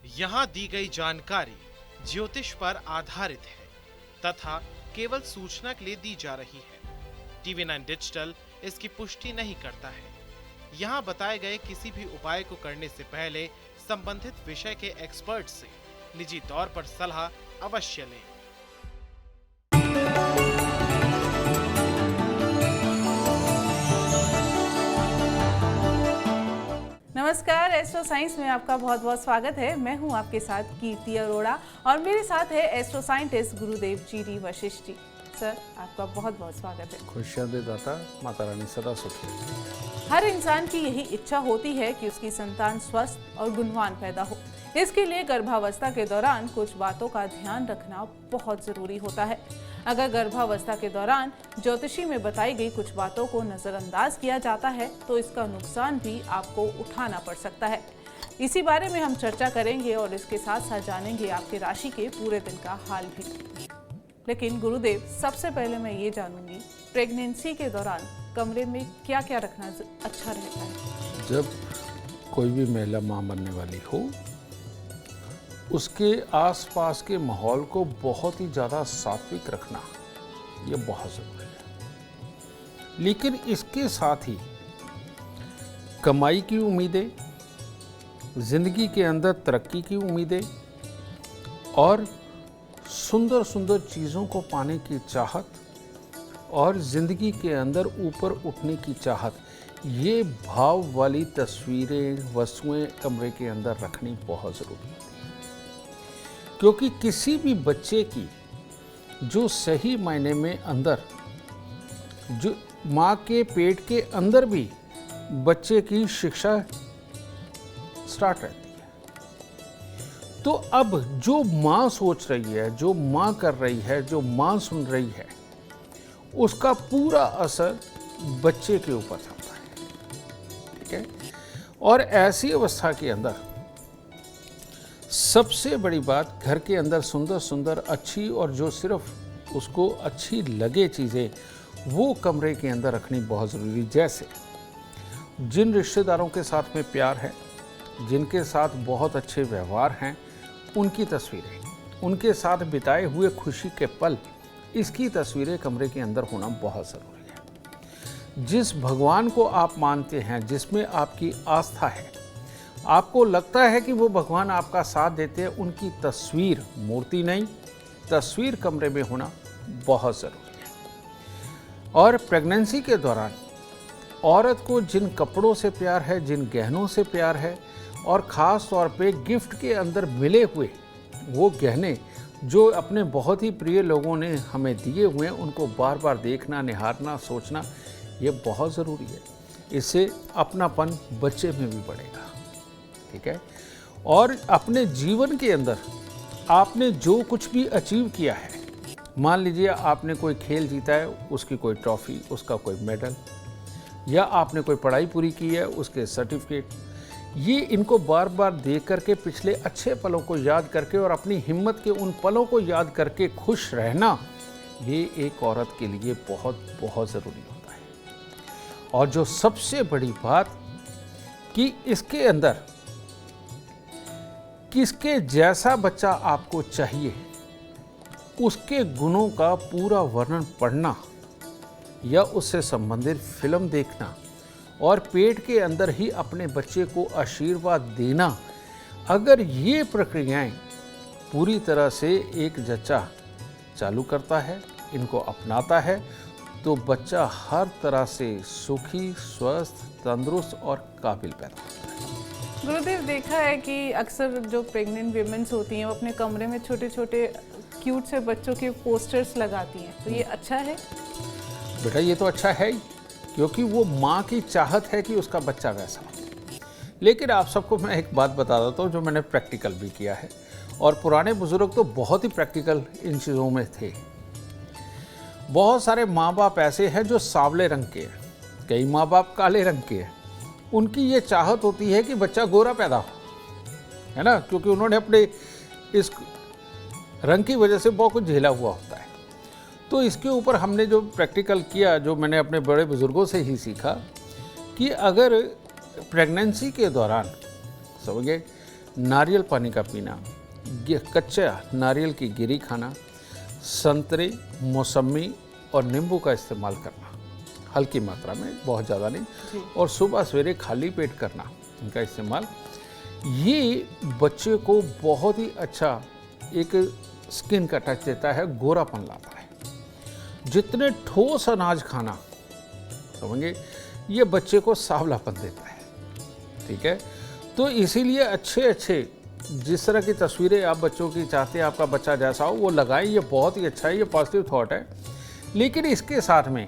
यहाँ दी गई जानकारी ज्योतिष पर आधारित है तथा केवल सूचना के लिए दी जा रही है। TV9 डिजिटल इसकी पुष्टि नहीं करता है। यहाँ बताए गए किसी भी उपाय को करने से पहले संबंधित विषय के एक्सपर्ट से निजी तौर पर सलाह अवश्य लें। नमस्कार, एस्ट्रो साइंस में आपका बहुत बहुत स्वागत है। मैं हूं आपके साथ कीर्ति अरोड़ा और मेरे साथ है एस्ट्रो साइंटिस्ट गुरुदेव जी वशिष्ठ जी। सर, आपका बहुत बहुत स्वागत है। खुशियाँ दे दाता, माता रानी सदा सुखी रहे। हर इंसान की यही इच्छा होती है कि उसकी संतान स्वस्थ और गुणवान पैदा हो। इसके लिए गर्भावस्था के दौरान कुछ बातों का ध्यान रखना बहुत जरूरी होता है। अगर गर्भावस्था के दौरान ज्योतिषी में बताई गई कुछ बातों को नजरअंदाज किया जाता है तो इसका नुकसान भी आपको उठाना पड़ सकता है। इसी बारे में हम चर्चा करेंगे और इसके साथ साथ जानेंगे आपके राशि के पूरे दिन का हाल भी। लेकिन गुरुदेव, सबसे पहले मैं ये जानूंगी, प्रेगनेंसी के दौरान कमरे में क्या क्या रखना अच्छा रहता है? जब कोई भी महिला माँ बनने वाली हो, उसके आसपास के माहौल को बहुत ही ज़्यादा सात्विक रखना ये बहुत ज़रूरी है। लेकिन इसके साथ ही कमाई की उम्मीदें, जिंदगी के अंदर तरक्की की उम्मीदें और सुंदर सुंदर चीज़ों को पाने की चाहत और ज़िंदगी के अंदर ऊपर उठने की चाहत, ये भाव वाली तस्वीरें, वस्तुएं कमरे के अंदर रखनी बहुत ज़रूरी है। क्योंकि किसी भी बच्चे की जो सही मायने में अंदर, जो माँ के पेट के अंदर भी बच्चे की शिक्षा स्टार्ट रहती है। तो अब जो माँ सोच रही है, जो माँ कर रही है, जो माँ सुन रही है, उसका पूरा असर बच्चे के ऊपर पड़ता है। ठीक है। और ऐसी अवस्था के अंदर सबसे बड़ी बात, घर के अंदर सुंदर सुंदर अच्छी और जो सिर्फ उसको अच्छी लगे चीज़ें वो कमरे के अंदर रखनी बहुत ज़रूरी। जैसे जिन रिश्तेदारों के साथ में प्यार है, जिनके साथ बहुत अच्छे व्यवहार हैं, उनकी तस्वीरें, उनके साथ बिताए हुए खुशी के पल, इसकी तस्वीरें कमरे के अंदर होना बहुत ज़रूरी है। जिस भगवान को आप मानते हैं, जिसमें आपकी आस्था है, आपको लगता है कि वो भगवान आपका साथ देते हैं, उनकी तस्वीर, मूर्ति नहीं, तस्वीर कमरे में होना बहुत ज़रूरी है। और प्रेगनेंसी के दौरान औरत को जिन कपड़ों से प्यार है, जिन गहनों से प्यार है और ख़ास तौर पे गिफ्ट के अंदर मिले हुए वो गहने जो अपने बहुत ही प्रिय लोगों ने हमें दिए हुए हैं, उनको बार बार देखना, निहारना, सोचना, ये बहुत ज़रूरी है। इससे अपनापन बच्चे में भी बढ़ेगा। ठीक है। और अपने जीवन के अंदर आपने जो कुछ भी अचीव किया है, मान लीजिए आपने कोई खेल जीता है, उसकी कोई ट्रॉफी, उसका कोई मेडल, या आपने कोई पढ़ाई पूरी की है, उसके सर्टिफिकेट, ये इनको बार बार देख करके पिछले अच्छे पलों को याद करके और अपनी हिम्मत के उन पलों को याद करके खुश रहना, ये एक औरत के लिए बहुत बहुत ज़रूरी होता है। और जो सबसे बड़ी बात कि इसके अंदर किसके जैसा बच्चा आपको चाहिए, उसके गुणों का पूरा वर्णन पढ़ना या उससे संबंधित फिल्म देखना और पेट के अंदर ही अपने बच्चे को आशीर्वाद देना, अगर ये प्रक्रियाएं पूरी तरह से एक जच्चा चालू करता है, इनको अपनाता है, तो बच्चा हर तरह से सुखी, स्वस्थ, तंदुरुस्त और काबिल पैदा होता है। गुरुदेव, देखा है कि अक्सर जो प्रेग्नेंट वीमेंस होती हैं वो अपने कमरे में छोटे छोटे क्यूट से बच्चों के पोस्टर्स लगाती हैं, तो ये अच्छा है? बेटा, ये तो अच्छा है ही, क्योंकि वो माँ की चाहत है कि उसका बच्चा वैसा हो। लेकिन आप सबको मैं एक बात बता देता हूँ जो मैंने प्रैक्टिकल भी किया है, और पुराने बुजुर्ग तो बहुत ही प्रैक्टिकल इन चीज़ों में थे। बहुत सारे माँ बाप ऐसे हैं जो सांवले रंग के हैं, कई माँ बाप काले रंग के हैं। उनकी ये चाहत होती है कि बच्चा गोरा पैदा हो, है ना, क्योंकि उन्होंने अपने इस रंग की वजह से बहुत कुछ झेला हुआ होता है। तो इसके ऊपर हमने जो प्रैक्टिकल किया, जो मैंने अपने बड़े बुजुर्गों से ही सीखा, कि अगर प्रेगनेंसी के दौरान समझिए नारियल पानी का पीना, कच्चा नारियल की गिरी खाना, संतरे, मौसमी और नींबू का इस्तेमाल करना, हल्की मात्रा में, बहुत ज़्यादा नहीं, और सुबह सवेरे खाली पेट करना इनका इस्तेमाल, ये बच्चे को बहुत ही अच्छा एक स्किन का टच देता है, गोरापन लाता है। जितने ठोस अनाज खाना, समझिए, ये बच्चे को सांवलापन देता है, ठीक है। तो इसीलिए अच्छे जिस तरह की तस्वीरें आप बच्चों की चाहते हैं आपका बच्चा जैसा हो वो लगाएं, ये बहुत ही अच्छा है, ये पॉजिटिव थॉट है। लेकिन इसके साथ में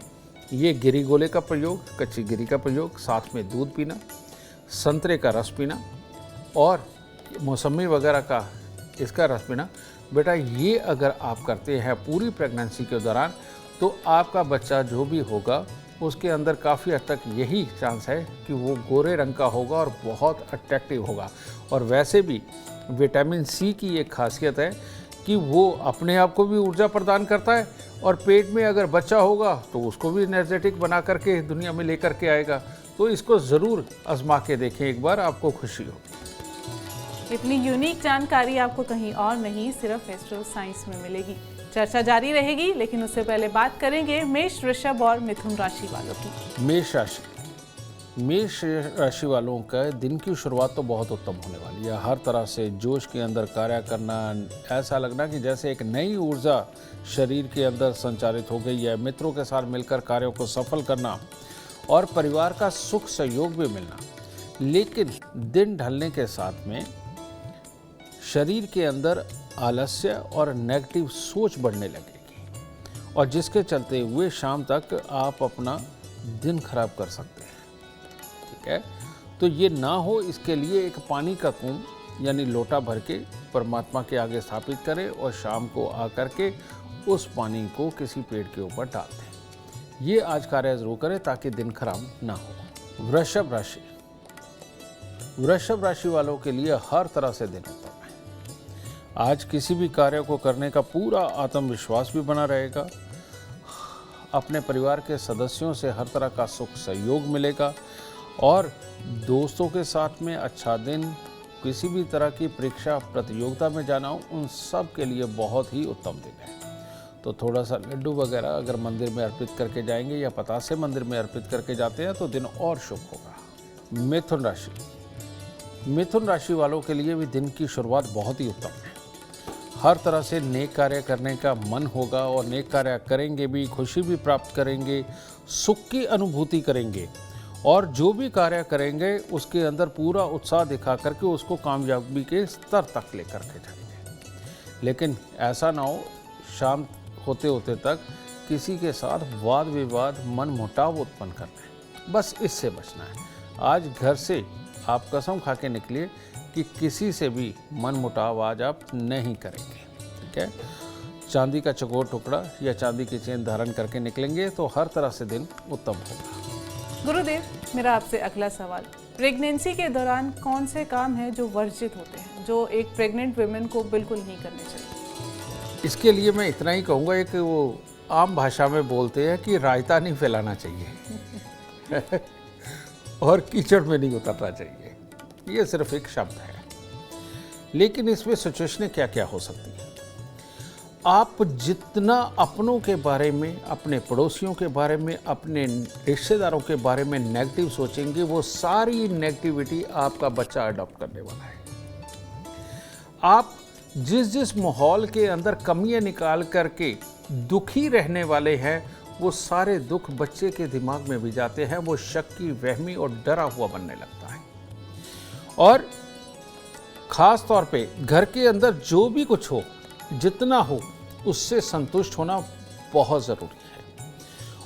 ये गिरी गोले का प्रयोग, कच्ची गिरी का प्रयोग, साथ में दूध पीना, संतरे का रस पीना और मौसमी वगैरह का इसका रस पीना, बेटा ये अगर आप करते हैं पूरी प्रेगनेंसी के दौरान तो आपका बच्चा जो भी होगा उसके अंदर काफ़ी हद तक यही चांस है कि वो गोरे रंग का होगा और बहुत अट्रैक्टिव होगा। और वैसे भी विटामिन सी की एक खासियत है कि वो अपने आप को भी ऊर्जा प्रदान करता है और पेट में अगर बच्चा होगा तो उसको भी एनर्जेटिक बना करके दुनिया में लेकर के आएगा। तो इसको ज़रूर आजमा के देखें एक बार, आपको खुशी होगी। इतनी यूनिक जानकारी आपको कहीं और नहीं, सिर्फ एस्ट्रो साइंस में मिलेगी। चर्चा जारी रहेगी, लेकिन उससे पहले बात करेंगे मेष, वृषभ और मिथुन राशि वालों की। मेष राशि वालों का दिन की शुरुआत तो बहुत उत्तम होने वाली है। हर तरह से जोश के अंदर कार्य करना, ऐसा लगना कि जैसे एक नई ऊर्जा शरीर के अंदर संचारित हो गई है। मित्रों के साथ मिलकर कार्यों को सफल करना और परिवार का सुख सहयोग भी मिलना। लेकिन दिन ढलने के साथ में शरीर के अंदर आलस्य और नेगेटिव सोच बढ़ने लगेगी और जिसके चलते हुए शाम तक आप अपना दिन खराब कर सकते हैं, ठीक है। तो ये ना हो, इसके लिए एक पानी का कुंभ यानी लोटा भर के परमात्मा के आगे स्थापित करें और शाम को आकर के उस पानी को किसी पेड़ के ऊपर डाल दें। ये आज कार्य जरूर करें ताकि दिन खराब ना हो। वृषभ राशि वालों के लिए हर तरह से दिन उत्तम है। आज किसी भी कार्य को करने का पूरा आत्मविश्वास भी बना रहेगा। अपने परिवार के सदस्यों से हर तरह का सुख सहयोग मिलेगा और दोस्तों के साथ में अच्छा दिन, किसी भी तरह की परीक्षा प्रतियोगिता में जाना हो, उन सब के लिए बहुत ही उत्तम दिन है। तो थोड़ा सा लड्डू वगैरह अगर मंदिर में अर्पित करके जाएंगे या पतासे मंदिर में अर्पित करके जाते हैं तो दिन और शुभ होगा। मिथुन राशि वालों के लिए भी दिन की शुरुआत बहुत ही उत्तम है। हर तरह से नेक कार्य करने का मन होगा और नेक कार्य करेंगे भी, खुशी भी प्राप्त करेंगे, सुख की अनुभूति करेंगे और जो भी कार्य करेंगे उसके अंदर पूरा उत्साह दिखा करके उसको कामयाबी के स्तर तक लेकर के जाएंगे। लेकिन ऐसा ना हो शाम होते होते तक किसी के साथ वाद विवाद, मन मुटाव उत्पन्न करना है, बस इससे बचना है। आज घर से आप कसम खा के निकलिए कि किसी से भी मन मुटाव आज आप नहीं करेंगे, ठीक है। चांदी का चकोर टुकड़ा या चांदी की चेन धारण करके निकलेंगे तो हर तरह से दिन उत्तम होगा। गुरुदेव, मेरा आपसे अगला सवाल, प्रेगनेंसी के दौरान कौन से काम हैं जो वर्जित होते हैं, जो एक प्रेग्नेंट वुमेन को बिल्कुल नहीं करने चाहिए? इसके लिए मैं इतना ही कहूँगा, एक वो आम भाषा में बोलते हैं कि रायता नहीं फैलाना चाहिए और कीचड़ में नहीं उतरना चाहिए। ये सिर्फ एक शब्द है, लेकिन इसमें सिचुएशनें क्या क्या हो सकती हैं। आप जितना अपनों के बारे में, अपने पड़ोसियों के बारे में, अपने रिश्तेदारों के बारे में नेगेटिव सोचेंगे, वो सारी नेगेटिविटी आपका बच्चा अडॉप्ट करने वाला है। आप जिस माहौल के अंदर कमियां निकाल करके दुखी रहने वाले हैं, वो सारे दुख बच्चे के दिमाग में भी जाते हैं। वो शक्की, वहमी और डरा हुआ बनने लगता है। और ख़ास तौर पे घर के अंदर जो भी कुछ हो, जितना हो, उससे संतुष्ट होना बहुत ज़रूरी है।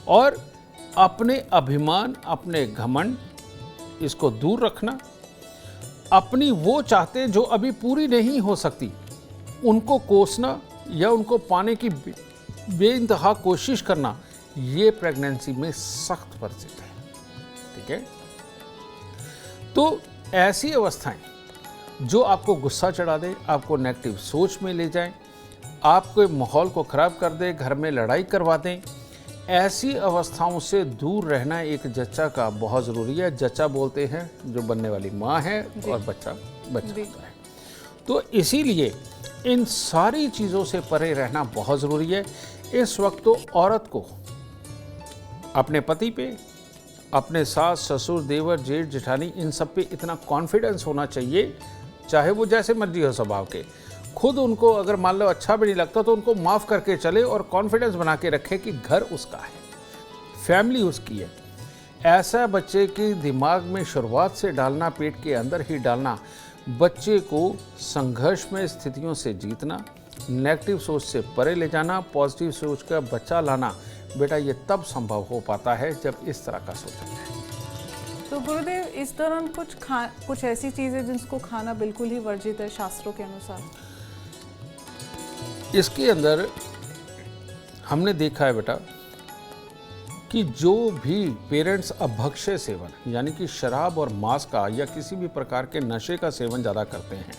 और अपने अभिमान, अपने घमंड, इसको दूर रखना। अपनी वो चाहते जो अभी पूरी नहीं हो सकती, उनको कोसना या उनको पाने की बेइंतहा कोशिश करना, ये प्रेगनेंसी में सख्त वर्जित है, ठीक है। तो ऐसी अवस्थाएं जो आपको गुस्सा चढ़ा दे, आपको नेगेटिव सोच में ले जाएं, आपके माहौल को ख़राब कर दे, घर में लड़ाई करवा दें, ऐसी अवस्थाओं से दूर रहना एक जच्चा का बहुत ज़रूरी है। जच्चा बोलते हैं जो बनने वाली माँ है और बच्चा होता है। तो इसीलिए इन सारी चीज़ों से परे रहना बहुत ज़रूरी है। इस वक्त तो औरत को अपने पति पे, अपने सास ससुर देवर जेठ जेठानी इन सब पे इतना कॉन्फिडेंस होना चाहिए, चाहे वो जैसे मर्जी हो स्वभाव के। खुद उनको अगर मान लो अच्छा भी नहीं लगता तो उनको माफ़ करके चले और कॉन्फिडेंस बना के रखे कि घर उसका है, फैमिली उसकी है। ऐसा बच्चे के दिमाग में शुरुआत से डालना, पेट के अंदर ही डालना, बच्चे को संघर्ष में स्थितियों से जीतना, नेगेटिव सोच से परे ले जाना, पॉजिटिव सोच का बच्चा लाना, बेटा ये तब संभव हो पाता है जब इस तरह का सोचा जाए। तो गुरुदेव, इस दौरान कुछ ऐसी चीज़ें जिनको खाना बिल्कुल ही वर्जित है शास्त्रों के अनुसार? इसके अंदर हमने देखा है बेटा कि जो भी पेरेंट्स अभक्ष्य सेवन यानी कि शराब और मांस का या किसी भी प्रकार के नशे का सेवन ज़्यादा करते हैं,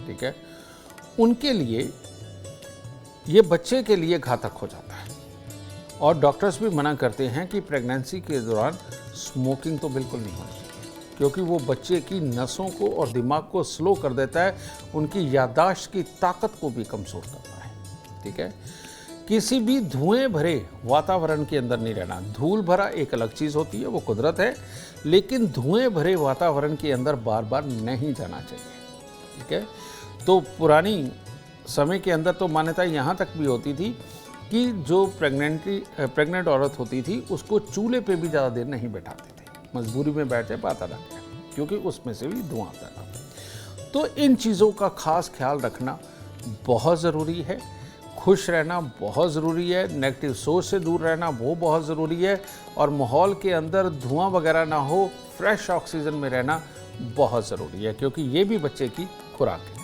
ठीक है, उनके लिए ये बच्चे के लिए घातक हो जाता है। और डॉक्टर्स भी मना करते हैं कि प्रेगनेंसी के दौरान स्मोकिंग तो बिल्कुल नहीं होनी चाहिए, क्योंकि वो बच्चे की नसों को और दिमाग को स्लो कर देता है, उनकी याददाश्त की ताकत को भी कमज़ोर करता है, ठीक है। किसी भी धुएं भरे वातावरण के अंदर नहीं रहना। धूल भरा एक अलग चीज़ होती है, वो कुदरत है, लेकिन धुएं भरे वातावरण के अंदर बार बार नहीं जाना चाहिए, ठीक है। तो पुरानी समय के अंदर तो मान्यता यहाँ तक भी होती थी कि जो प्रेग्नेंट औरत होती थी उसको चूल्हे पे भी ज़्यादा देर नहीं बैठाते थे, मजबूरी में बैठ जाए बात अलग है, क्योंकि उसमें से भी धुआं आता था। तो इन चीज़ों का खास ख्याल रखना बहुत ज़रूरी है। खुश रहना बहुत ज़रूरी है, नेगेटिव सोच से दूर रहना वो बहुत ज़रूरी है, और माहौल के अंदर धुआं वगैरह ना हो, फ्रेश ऑक्सीजन में रहना बहुत ज़रूरी है, क्योंकि ये भी बच्चे की खुराक है।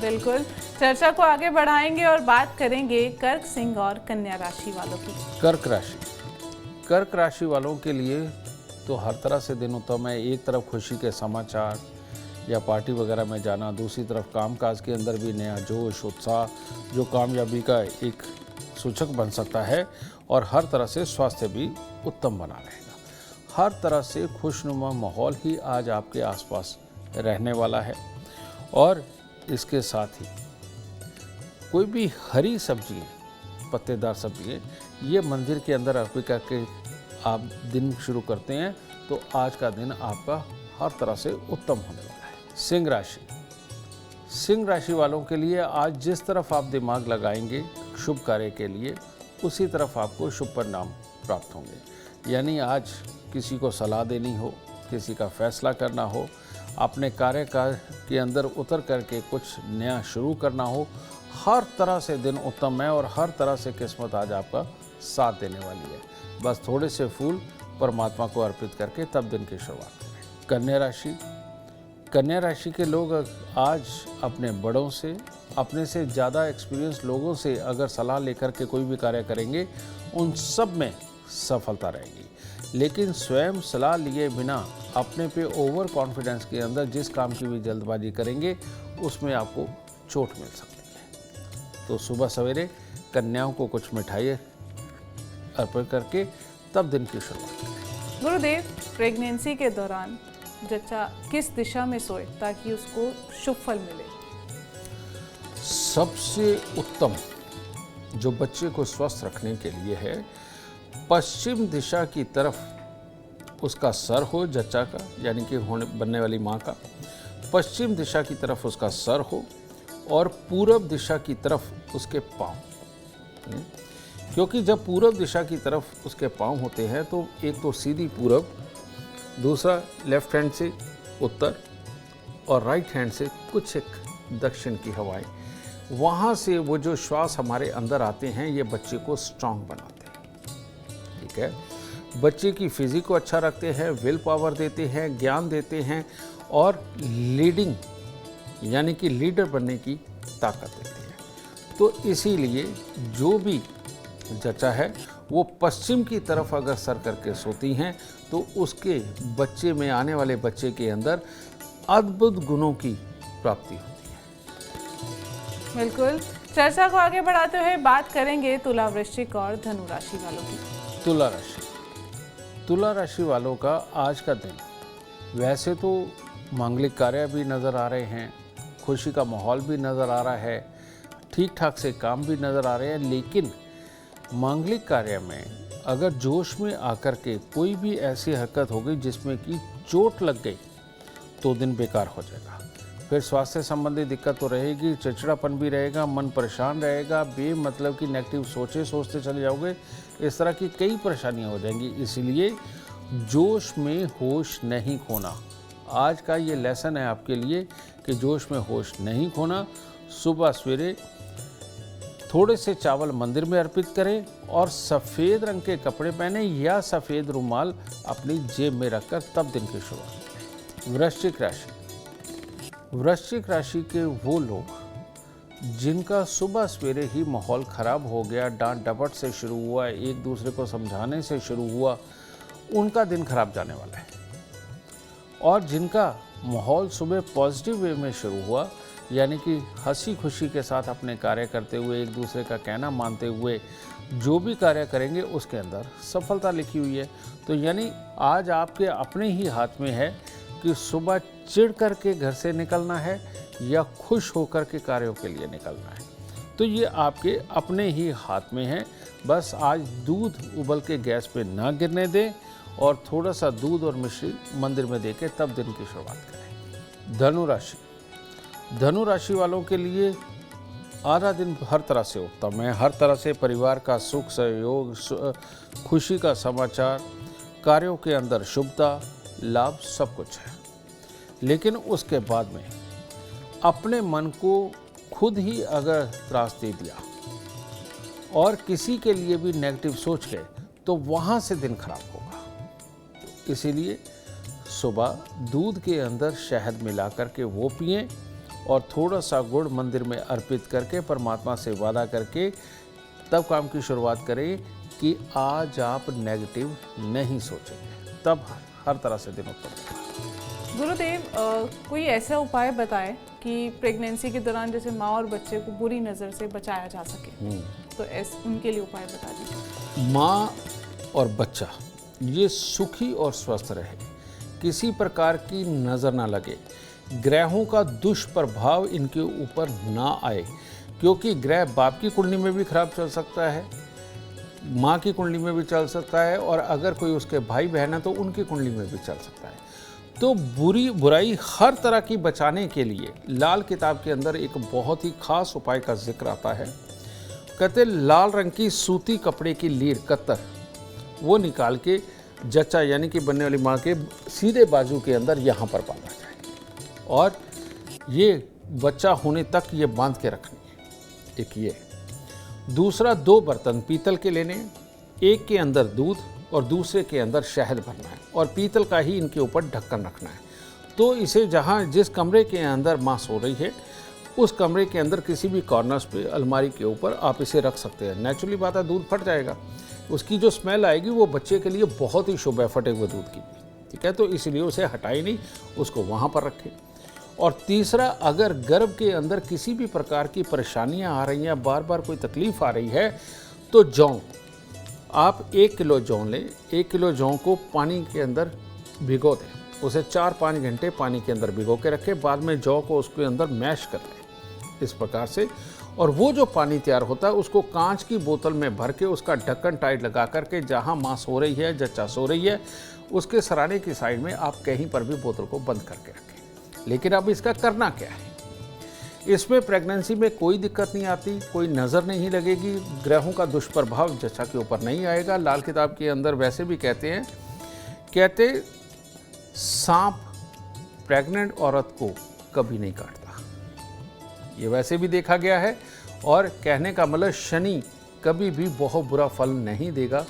बिल्कुल, चर्चा को आगे बढ़ाएंगे और बात करेंगे कर्क, सिंह और कन्या राशि वालों की। कर्क राशि वालों के लिए तो हर तरह से दिन उत्तम है। एक तरफ खुशी के समाचार या पार्टी वगैरह में जाना, दूसरी तरफ कामकाज के अंदर भी नया जोश उत्साह जो कामयाबी का एक सूचक बन सकता है, और हर तरह से स्वास्थ्य भी उत्तम बना रहेगा। हर तरह से खुशनुमा माहौल ही आज आपके आसपास रहने वाला है। और इसके साथ ही कोई भी हरी सब्जी, पत्तेदार सब्जी, ये मंदिर के अंदर अर्पित करके आप दिन शुरू करते हैं तो आज का दिन आपका हर तरह से उत्तम होने वाला है। सिंह राशि वालों के लिए आज जिस तरफ आप दिमाग लगाएंगे शुभ कार्य के लिए, उसी तरफ आपको शुभ परिणाम प्राप्त होंगे। यानी आज किसी को सलाह देनी हो, किसी का फैसला करना हो, अपने कार्य के अंदर उतर करके कुछ नया शुरू करना हो, हर तरह से दिन उत्तम है और हर तरह से किस्मत आज आपका साथ देने वाली है। बस थोड़े से फूल परमात्मा को अर्पित करके तब दिन की शुरुआत करें। कन्या राशि के लोग आज अपने बड़ों से, अपने से ज़्यादा एक्सपीरियंस लोगों से अगर सलाह लेकर के कोई भी कार्य करेंगे, उन सब में सफलता रहेगी। लेकिन स्वयं सलाह लिए बिना अपने पे ओवर कॉन्फिडेंस के अंदर जिस काम की भी जल्दबाजी करेंगे, उसमें आपको चोट मिल सकती है। तो सुबह सवेरे कन्याओं को कुछ मिठाई अर्पित करके तब दिन की शुरुआत करें। गुरुदेव, प्रेगनेंसी के दौरान जच्चा किस दिशा में सोए ताकि उसको शुभ फल मिले? सबसे उत्तम जो बच्चे को स्वस्थ रखने के लिए है, पश्चिम दिशा की तरफ उसका सर हो जच्चा का, यानी कि बनने वाली माँ का पश्चिम दिशा की तरफ उसका सर हो, और पूरब दिशा की तरफ उसके पाँव। क्योंकि जब पूरब दिशा की तरफ उसके पाँव होते हैं तो एक तो सीधी पूरब, दूसरा लेफ्ट हैंड से उत्तर, और राइट हैंड से कुछ एक दक्षिण की हवाएं, वहाँ से वो जो श्वास हमारे अंदर आते हैं ये बच्चे को स्ट्रांग बनाते हैं, ठीक है। बच्चे की फिजिक को अच्छा रखते हैं, विल पावर देते हैं, ज्ञान देते हैं, और लीडिंग यानी कि लीडर बनने की ताकत देते हैं। तो इसीलिए जो भी जच्चा है वो पश्चिम की तरफ अगर सर करके सोती हैं तो उसके बच्चे में, आने वाले बच्चे के अंदर अद्भुत गुणों की प्राप्ति होती है। बिल्कुल, चर्चा को आगे बढ़ाते हुए बात करेंगे तुला, वृश्चिक और धनु राशि वालों की। तुला राशि वालों का आज का दिन वैसे तो मांगलिक कार्य भी नज़र आ रहे हैं, खुशी का माहौल भी नज़र आ रहा है, ठीक ठाक से काम भी नज़र आ रहे हैं। लेकिन मांगलिक कार्य में अगर जोश में आकर के कोई भी ऐसी हरकत हो गई जिसमें कि चोट लग गई तो दिन बेकार हो जाएगा। फिर स्वास्थ्य संबंधी दिक्कत तो रहेगी, चिड़चिड़ापन भी रहेगा, मन परेशान रहेगा, बेमतलब की नेगेटिव सोचते चले जाओगे, इस तरह की कई परेशानियां हो जाएंगी। इसलिए जोश में होश नहीं खोना, आज का ये लेसन है आपके लिए कि जोश में होश नहीं खोना। सुबह सवेरे थोड़े से चावल मंदिर में अर्पित करें और सफ़ेद रंग के कपड़े पहने या सफ़ेद रुमाल अपनी जेब में रखकर तब दिन की शुरुआत करें। वृश्चिक राशि, वृश्चिक राशि के वो लोग जिनका सुबह सवेरे ही माहौल ख़राब हो गया, डांट डपट से शुरू हुआ, एक दूसरे को समझाने से शुरू हुआ, उनका दिन खराब जाने वाला है। और जिनका माहौल सुबह पॉजिटिव वे में शुरू हुआ, यानी कि हंसी खुशी के साथ अपने कार्य करते हुए, एक दूसरे का कहना मानते हुए जो भी कार्य करेंगे उसके अंदर सफलता लिखी हुई है। तो यानी आज आपके अपने ही हाथ में है कि सुबह चिढ़ करके घर से निकलना है या खुश होकर के कार्यों के लिए निकलना है। तो ये आपके अपने ही हाथ में है। बस आज दूध उबल के गैस पे ना गिरने दें और थोड़ा सा दूध और मिश्री मंदिर में देके तब दिन की शुरुआत करें। धनु राशि, धनु राशि वालों के लिए आधा दिन हर तरह से उत्तम है। हर तरह से परिवार का सुख सहयोग, खुशी का समाचार, कार्यों के अंदर शुभता, लाभ सब कुछ है। लेकिन उसके बाद में अपने मन को खुद ही अगर त्रास दे दिया और किसी के लिए भी नेगेटिव सोच गए तो वहाँ से दिन खराब होगा। इसीलिए सुबह दूध के अंदर शहद मिला करके वो पिएं और थोड़ा सा गुड़ मंदिर में अर्पित करके परमात्मा से वादा करके तब काम की शुरुआत करें कि आज आप नेगेटिव नहीं सोचेंगे, तब हर तरह से दिन उत्तम होगा। गुरुदेव, कोई ऐसा उपाय बताएं कि प्रेगनेंसी के दौरान जैसे माँ और बच्चे को बुरी नज़र से बचाया जा सके, तो उनके लिए उपाय बता दीजिए। माँ और बच्चा ये सुखी और स्वस्थ रहे, किसी प्रकार की नज़र ना लगे, ग्रहों का दुष्प्रभाव इनके ऊपर ना आए, क्योंकि ग्रह बाप की कुंडली में भी खराब चल सकता है, माँ की कुंडली में भी चल सकता है, और अगर कोई उसके भाई बहन है तो उनकी कुंडली में भी चल सकता है। तो बुराई हर तरह की बचाने के लिए लाल किताब के अंदर एक बहुत ही खास उपाय का जिक्र आता है। कहते लाल रंग की सूती कपड़े की लीर कत्तर वो निकाल के जच्चा यानी कि बनने वाली माँ के सीधे बाजू के अंदर यहाँ पर बांधा जाए और ये बच्चा होने तक ये बांध के रखनी है। एक ये, दूसरा 2 बर्तन पीतल के लेने, एक के अंदर दूध और दूसरे के अंदर शहद भरना है और पीतल का ही इनके ऊपर ढक्कन रखना है। तो इसे जहाँ जिस कमरे के अंदर माँ सो रही है उस कमरे के अंदर किसी भी कॉर्नर्स पे अलमारी के ऊपर आप इसे रख सकते हैं। नेचुरली बात है, दूध फट जाएगा, उसकी जो स्मेल आएगी वो बच्चे के लिए बहुत ही शुभ है, फटे हुए दूध की, ठीक है। तो इसलिए उसे हटाई नहीं, उसको वहाँ पर रखें। और तीसरा, अगर गर्भ के अंदर किसी भी प्रकार की परेशानियाँ आ रही हैं, बार बार कोई तकलीफ़ आ रही है, तो जौ आप 1 किलो जौ लें, 1 किलो जौ को पानी के अंदर भिगो दें, उसे 4-5 घंटे पानी के अंदर भिगो के रखें, बाद में जौ को उसके अंदर मैश कर लें इस प्रकार से। और वो जो पानी तैयार होता है उसको कांच की बोतल में भर के उसका ढक्कन टाइट लगा करके जहाँ माँ सो रही है, जच्चा सो रही है, उसके सराने की साइड में आप कहीं पर भी बोतल को बंद करके रखें। लेकिन अब इसका करना क्या है, इसमें प्रेगनेंसी में कोई दिक्कत नहीं आती, कोई नज़र नहीं लगेगी, ग्रहों का दुष्प्रभाव जच्चा के ऊपर नहीं आएगा। लाल किताब के अंदर वैसे भी कहते सांप प्रेग्नेंट औरत को कभी नहीं काटता, ये वैसे भी देखा गया है। और कहने का मतलब शनि कभी भी बहुत बुरा फल नहीं देगा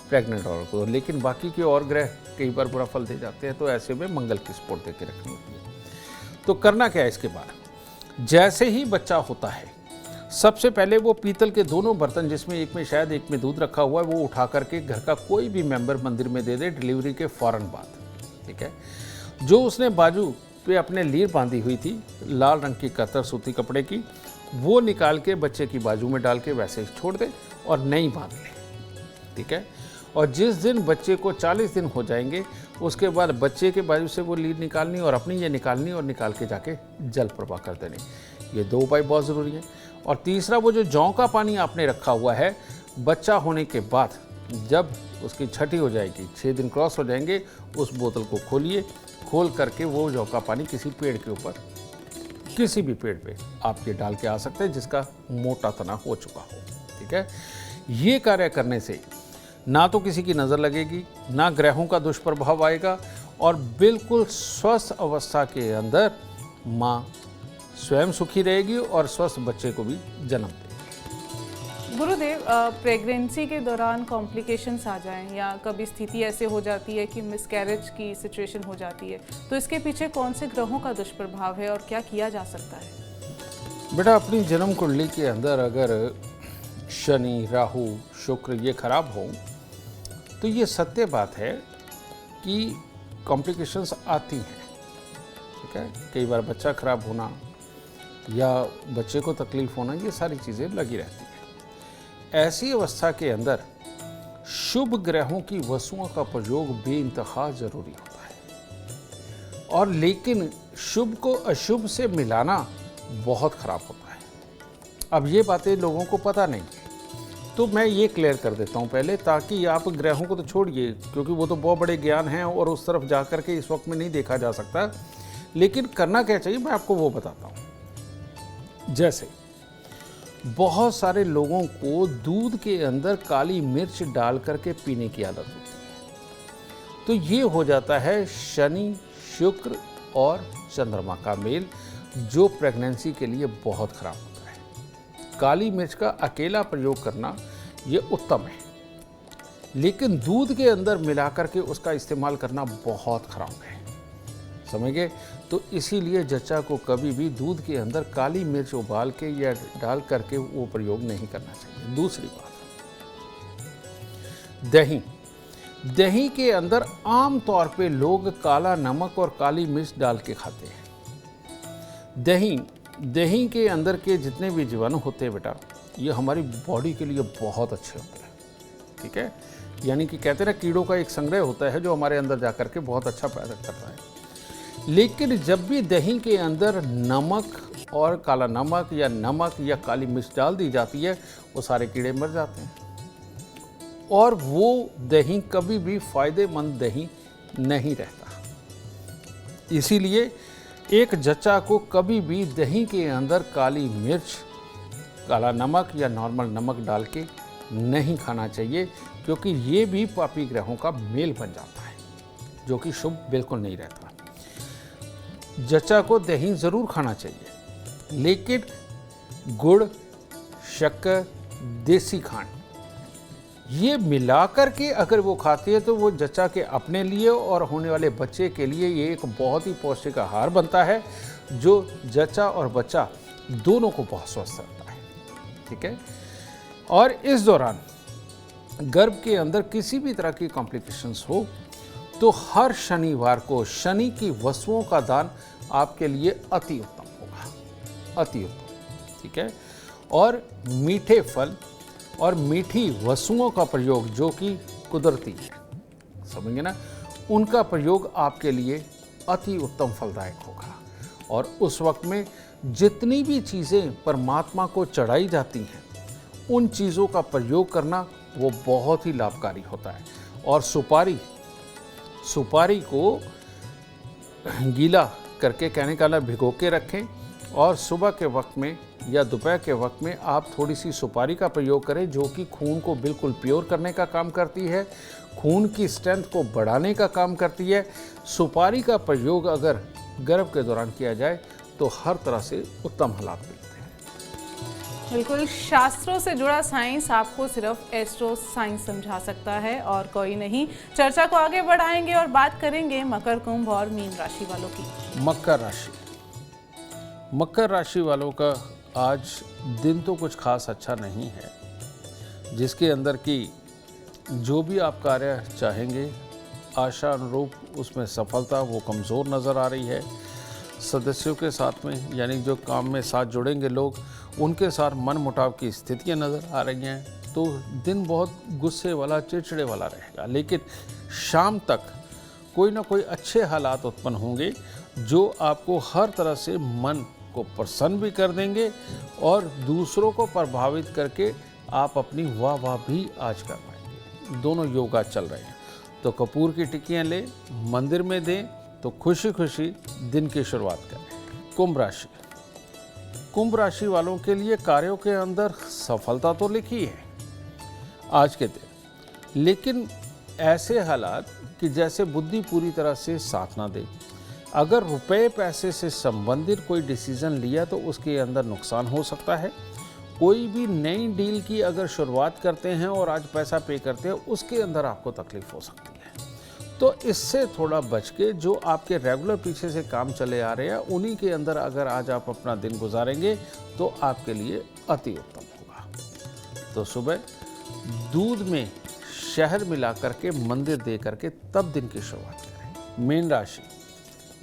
प्रेग्नेंट औरत को, लेकिन बाकी के और ग्रह कई बार बुरा फल दे जाते हैं, तो ऐसे में मंगल की सपोर्ट दे के रखनी होती है। तो करना क्या है इसके बाद, जैसे ही बच्चा होता है सबसे पहले वो पीतल के दोनों बर्तन, जिसमें एक में शायद एक में दूध रखा हुआ है, वो उठा करके घर का कोई भी मेंबर मंदिर में दे दे डिलीवरी के फ़ौरन बाद, ठीक है। जो उसने बाजू पे अपने लीर बांधी हुई थी लाल रंग की कतर सूती कपड़े की, वो निकाल के बच्चे की बाजू में डाल के वैसे ही छोड़ दे और नई बांध ले, ठीक है। और जिस दिन बच्चे को 40 दिन हो जाएंगे उसके बाद बच्चे के बाजू से वो लीड निकालनी और अपनी ये निकालनी और निकाल के जाके जल प्रवाह कर देनी। ये 2 उपाय बहुत ज़रूरी है। और तीसरा, वो जो जौ का पानी आपने रखा हुआ है, बच्चा होने के बाद जब उसकी छठी हो जाएगी, 6 दिन क्रॉस हो जाएंगे, उस बोतल को खोलिए, खोल करके वो जौ का पानी किसी पेड़ के ऊपर, किसी भी पेड़ पे आप ये डाल के आ सकते हैं जिसका मोटा तना हो चुका हो। ठीक है, ये कार्य करने से ना तो किसी की नज़र लगेगी, ना ग्रहों का दुष्प्रभाव आएगा और बिल्कुल स्वस्थ अवस्था के अंदर माँ स्वयं सुखी रहेगी और स्वस्थ बच्चे को भी जन्म देगी। गुरुदेव, प्रेगनेंसी के दौरान कॉम्प्लिकेशंस आ जाएं या कभी स्थिति ऐसे हो जाती है कि मिसकैरेज की सिचुएशन हो जाती है, तो इसके पीछे कौन से ग्रहों का दुष्प्रभाव है और क्या किया जा सकता है? बेटा, अपनी जन्म कुंडली के अंदर अगर शनि, राहु, शुक्र ये खराब हो तो ये सत्य बात है कि कॉम्प्लिकेशंस आती हैं। ठीक है, कई बार बच्चा खराब होना या बच्चे को तकलीफ होना, ये सारी चीज़ें लगी रहती हैं। ऐसी अवस्था के अंदर शुभ ग्रहों की वस्तुओं का प्रयोग बेइंतहा जरूरी होता है, और लेकिन शुभ को अशुभ से मिलाना बहुत खराब होता है। अब ये बातें लोगों को पता नहीं, तो मैं ये क्लियर कर देता हूँ पहले, ताकि आप ग्रहों को तो छोड़िए क्योंकि वो तो बहुत बड़े ज्ञान हैं और उस तरफ जा कर के इस वक्त में नहीं देखा जा सकता, लेकिन करना क्या चाहिए मैं आपको वो बताता हूँ। जैसे बहुत सारे लोगों को दूध के अंदर काली मिर्च डाल करके पीने की आदत होती है, तो ये हो जाता है शनि, शुक्र और चंद्रमा का मेल, जो प्रेगनेंसी के लिए बहुत खराब होता है। काली मिर्च का अकेला प्रयोग करना ये उत्तम है, लेकिन दूध के अंदर मिला करके उसका इस्तेमाल करना बहुत खराब है, समझ गए? तो इसीलिए जच्चा को कभी भी दूध के अंदर काली मिर्च उबाल के या डाल करके वो प्रयोग नहीं करना चाहिए। दूसरी बात, दही के अंदर आम तौर पे लोग काला नमक और काली मिर्च डाल के खाते हैं। दही के अंदर के जितने भी जीवाणु होते हैं बेटा, ये हमारी बॉडी के लिए बहुत अच्छे होते हैं। ठीक है, यानी कि कहते हैं ना, कीड़ों का एक संग्रह होता है जो हमारे अंदर जा करके बहुत अच्छा पैदा करता है। लेकिन जब भी दही के अंदर नमक और काला नमक या काली मिर्च डाल दी जाती है, वो सारे कीड़े मर जाते हैं और वो दही कभी भी फायदेमंद दही नहीं रहता। इसीलिए एक जच्चा को कभी भी दही के अंदर काली मिर्च, काला नमक या नॉर्मल नमक डाल के नहीं खाना चाहिए, क्योंकि ये भी पापी ग्रहों का मेल बन जाता है, जो कि शुभ बिल्कुल नहीं रहता। जच्चा को दही ज़रूर खाना चाहिए, लेकिन गुड़, शक्कर, देसी खांड ये मिलाकर के अगर वो खाती है तो वो जच्चा के अपने लिए और होने वाले बच्चे के लिए ये एक बहुत ही पौष्टिक आहार बनता है, जो जच्चा और बच्चा दोनों को बहुत स्वस्थ रखता है। ठीक है, और इस दौरान गर्भ के अंदर किसी भी तरह की कॉम्प्लिकेशंस हो तो हर शनिवार को शनि की वस्तुओं का दान आपके लिए अति उत्तम होगा, अति उत्तम। ठीक है, और मीठे फल और मीठी वस्तुओं का प्रयोग जो कि कुदरती है, समझेंगे ना, उनका प्रयोग आपके लिए अति उत्तम फलदायक होगा। और उस वक्त में जितनी भी चीज़ें परमात्मा को चढ़ाई जाती हैं, उन चीज़ों का प्रयोग करना वो बहुत ही लाभकारी होता है। और सुपारी को गीला करके, कहने का मतलब भिगो के रखें, और सुबह के वक्त में या दोपहर के वक्त में आप थोड़ी सी सुपारी का प्रयोग करें, जो कि खून को बिल्कुल प्योर करने का काम करती है, खून की स्ट्रेंथ को बढ़ाने का काम करती है। सुपारी का प्रयोग अगर गर्भ के दौरान किया जाए तो हर तरह से उत्तम हालात मिलते हैं। बिल्कुल, शास्त्रों से जुड़ा साइंस आपको सिर्फ एस्ट्रो साइंस समझा सकता है और कोई नहीं। चर्चा को आगे बढ़ाएंगे और बात करेंगे मकर, कुंभ और मीन राशि वालों की। मकर राशि वालों का आज दिन तो कुछ खास अच्छा नहीं है, जिसके अंदर की जो भी आप कार्य चाहेंगे आशा अनुरूप उसमें सफलता वो कमज़ोर नज़र आ रही है। सदस्यों के साथ में, यानी जो काम में साथ जुड़ेंगे लोग, उनके साथ मन मुटाव की स्थितियां नज़र आ रही हैं। तो दिन बहुत गुस्से वाला, चिड़चिड़े वाला रहेगा, लेकिन शाम तक कोई ना कोई अच्छे हालात उत्पन्न होंगे जो आपको हर तरह से मन को प्रसन्न भी कर देंगे और दूसरों को प्रभावित करके आप अपनी वाह भी आज कर पाएंगे। दोनों योगा चल रहे हैं, तो कपूर की टिक्कियाँ लें, मंदिर में दें, तो खुशी खुशी दिन की शुरुआत करें। कुंभ राशि। कुंभ राशि वालों के लिए कार्यों के अंदर सफलता तो लिखी है आज के दिन, लेकिन ऐसे हालात कि जैसे बुद्धि पूरी तरह से साथ ना दे। अगर रुपए पैसे से संबंधित कोई डिसीजन लिया तो उसके अंदर नुकसान हो सकता है। कोई भी नई डील की अगर शुरुआत करते हैं और आज पैसा पे करते हैं, उसके अंदर आपको तकलीफ हो सकती है। तो इससे थोड़ा बच के जो आपके रेगुलर पीछे से काम चले आ रहे हैं, उन्हीं के अंदर अगर आज आप अपना दिन गुजारेंगे तो आपके लिए अति उत्तम होगा। तो सुबह दूध में शहद मिला करके मंदिर दे करके तब दिन की शुरुआत करें। मीन राशि।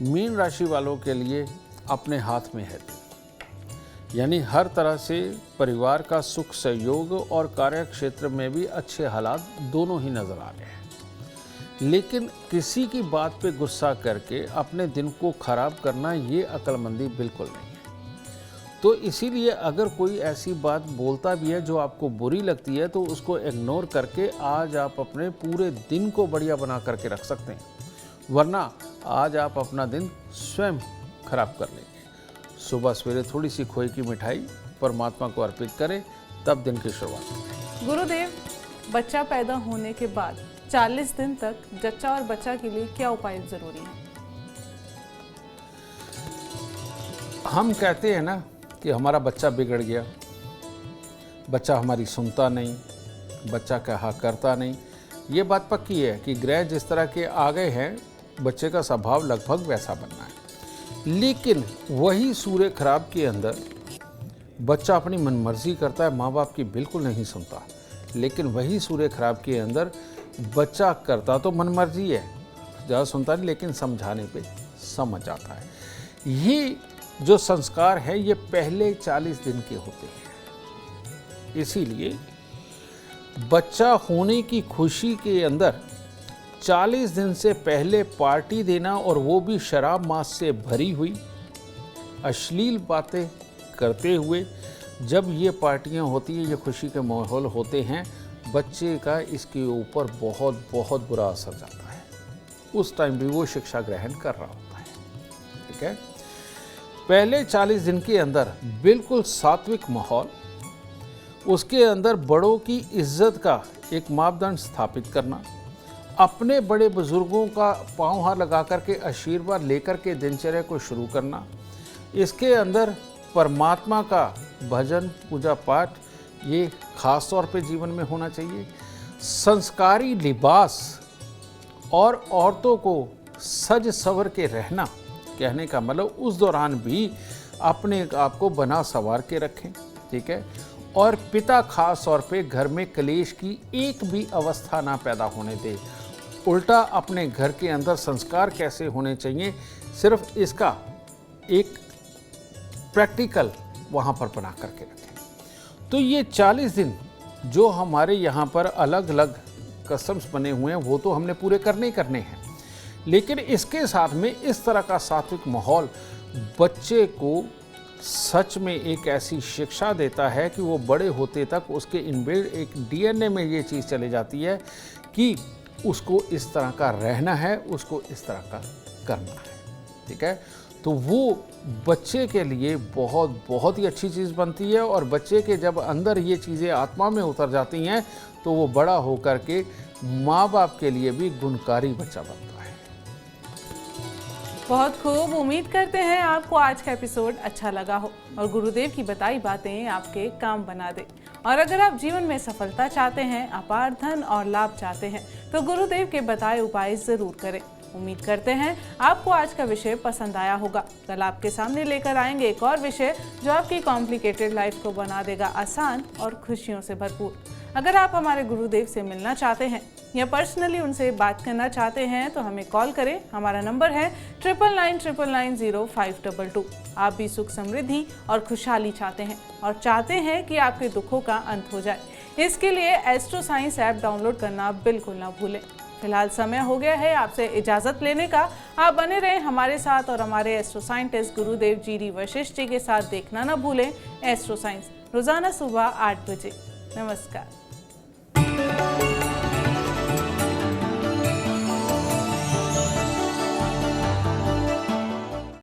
मीन राशि वालों के लिए अपने हाथ में है दिन, यानी हर तरह से परिवार का सुख सहयोग और कार्य क्षेत्र में भी अच्छे हालात दोनों ही नजर आ रहे हैं। लेकिन किसी की बात पे गुस्सा करके अपने दिन को खराब करना, ये अक्लमंदी बिल्कुल नहीं है। तो इसीलिए अगर कोई ऐसी बात बोलता भी है जो आपको बुरी लगती है, तो उसको इग्नोर करके आज आप अपने पूरे दिन को बढ़िया बना करके रख सकते हैं, वरना आज आप अपना दिन स्वयं खराब कर लेंगे। सुबह सवेरे थोड़ी सी खोए की मिठाई परमात्मा को अर्पित करें, तब दिन की शुरुआत करें। गुरुदेव, बच्चा पैदा होने के बाद 40 दिन तक जच्चा और बच्चा के लिए क्या उपाय जरूरी है? हम कहते हैं ना कि हमारा बच्चा बिगड़ गया, बच्चा हमारी सुनता नहीं, बच्चा कहा करता नहीं। ये बात पक्की है कि ग्रह जिस तरह के आ गए हैं, बच्चे का स्वभाव लगभग वैसा बनना है। लेकिन वही सूर्य खराब के अंदर बच्चा अपनी मनमर्जी करता है, माँ बाप की बिल्कुल नहीं सुनता। लेकिन वही सूर्य खराब के अंदर बच्चा करता तो मनमर्जी है, ज़्यादा सुनता नहीं, लेकिन समझाने पे समझ आता है। ये जो संस्कार है ये पहले 40 दिन के होते हैं। इसीलिए बच्चा होने की खुशी के अंदर 40 दिन से पहले पार्टी देना, और वो भी शराब मांस से भरी हुई, अश्लील बातें करते हुए, जब ये पार्टियां होती हैं, ये खुशी के माहौल होते हैं, बच्चे का इसके ऊपर बहुत बहुत बुरा असर जाता है। उस टाइम भी वो शिक्षा ग्रहण कर रहा होता है। ठीक है, पहले 40 दिन के अंदर बिल्कुल सात्विक माहौल, उसके अंदर बड़ों की इज्जत का एक मापदंड स्थापित करना, अपने बड़े बुजुर्गों का पांव हाथ लगा करके आशीर्वाद लेकर के दिनचर्या को शुरू करना, इसके अंदर परमात्मा का भजन पूजा पाठ ये खास तौर पे जीवन में होना चाहिए। संस्कारी लिबास और औरतों को सज सवर के रहना, कहने का मतलब उस दौरान भी अपने आप को बना संवार के रखें। ठीक है, और पिता खास तौर पे घर में क्लेश की एक भी अवस्था ना पैदा होने दे। उल्टा अपने घर के अंदर संस्कार कैसे होने चाहिए, सिर्फ इसका एक प्रैक्टिकल वहाँ पर बना करके रखें। तो ये 40 दिन जो हमारे यहाँ पर अलग अलग कस्टम्स बने हुए हैं, वो तो हमने पूरे करने ही करने हैं। लेकिन इसके साथ में इस तरह का सात्विक माहौल बच्चे को सच में एक ऐसी शिक्षा देता है कि वो बड़े होते तक उसके इनबिल्ट एक डीएनए में ये चीज़ चली जाती है कि उसको इस तरह का रहना है, उसको इस तरह का करना है। ठीक है, तो वो बच्चे के लिए बहुत बहुत ही अच्छी चीज़ बनती है, और बच्चे के जब अंदर ये चीज़ें आत्मा में उतर जाती हैं तो वो बड़ा होकर के माँ बाप के लिए भी गुणकारी बच्चा बनता है। बहुत खूब, उम्मीद करते हैं आपको आज का एपिसोड अच्छा लगा हो और गुरुदेव की बताई बातें आपके काम बना दे। और अगर आप जीवन में सफलता चाहते हैं, अपार धन और लाभ चाहते हैं, तो गुरुदेव के बताए उपाय जरूर करें। उम्मीद करते हैं आपको आज का विषय पसंद आया होगा। कल आपके सामने लेकर आएंगे एक और विषय जो आपकी कॉम्प्लिकेटेड लाइफ को बना देगा आसान और खुशियों से भरपूर। अगर आप हमारे गुरुदेव से मिलना चाहते हैं या पर्सनली उनसे बात करना चाहते हैं तो हमें कॉल करें। हमारा नंबर है 9999900522। आप भी सुख समृद्धि और खुशहाली चाहते हैं और चाहते हैं कि आपके दुखों का अंत हो जाए, इसके लिए एस्ट्रो साइंस ऐप डाउनलोड करना बिल्कुल ना भूलें। फिलहाल समय हो गया है आपसे इजाजत लेने का। आप बने रहें हमारे साथ और हमारे एस्ट्रो साइंटिस्ट गुरुदेव जी वशिष्ठ जी के साथ देखना ना भूलें एस्ट्रो साइंस, रोजाना सुबह 8 बजे। नमस्कार।